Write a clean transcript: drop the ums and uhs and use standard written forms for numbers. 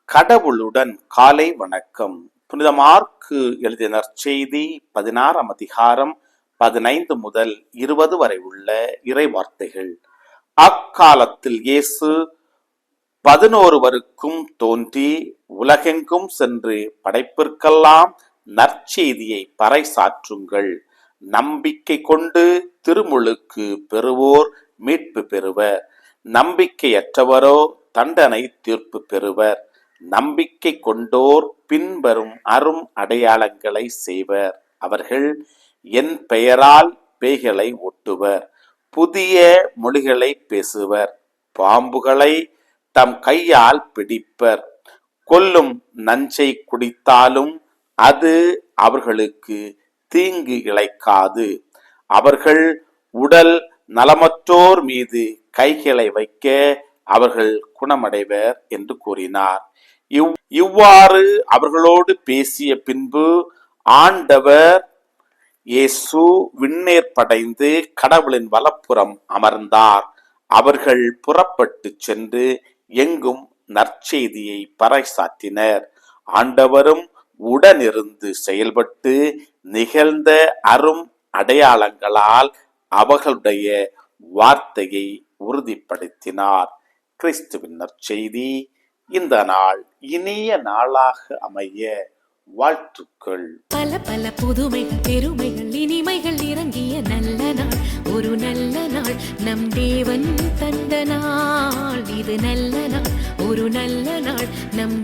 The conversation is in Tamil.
கடவுளுடன் காலை வணக்கம். புனித மார்க்கு எழுதிய நற்செய்தி 16ஆம் அதிகாரம் 15 முதல் 20 வரை உள்ள இறை வார்த்தைகள். அக்காலத்தில் இயேசு 11 தோன்றி உலகெங்கும் சென்று படைப்பிற்கெல்லாம் நற்செய்தியை பறைசாற்றுங்கள், நம்பிக்கை கொண்டு திருமுழுக்கு பெறுவோர் மீட்பு பெறுவர், நம்பிக்கையற்றவரோ தண்டனை தீர்ப்பு பெறுவர், நம்பிக்கை கொண்டோர் பின்வரும் அரும் அடையாளங்களை செய்வர். அவர்கள் என் பெயரால் பேய்களை ஓட்டுவர், புதிய மொழிகளை பேசுவர், பாம்புகளை தம் கையால் பிடிப்பர், கொல்லும் நஞ்சை குடித்தாலும் அது அவர்களுக்கு தீங்கு இழைக்காது, அவர்கள் உடல் நலமற்றோர் மீது கைகளை வைக்க அவர்கள் குணமடைவர் என்று கூறினார். இவ்வாறு அவர்களோடு பேசிய பின்பு ஆண்டவர் இயேசு விண்ணேற் படைந்து கடவுளின் வலப்புறம் அமர்ந்தார். அவர்கள் புறப்பட்டு சென்று எங்கும் நற்செய்தியை பறைசாற்றினர். ஆண்டவரும் உடனிருந்து செயல்பட்டு நிகழ்ந்த அரும் அடையாளங்களால் அவர்களுடைய வார்த்தையை உறுதிப்படுத்தினார். கிறிஸ்துவின் நற்செய்தி. இந்த நாள் இனிய நாளாக அமைய வாழ்த்துக்கள். பல பல புதுமைகள், பெருமைகள், இனிமைகள் இறங்கிய நல்ல நாள், ஒரு நல்ல நாள், நம் தேவன் தந்த நாள். இது நல்ல நாள், ஒரு நல்ல நாள், நம்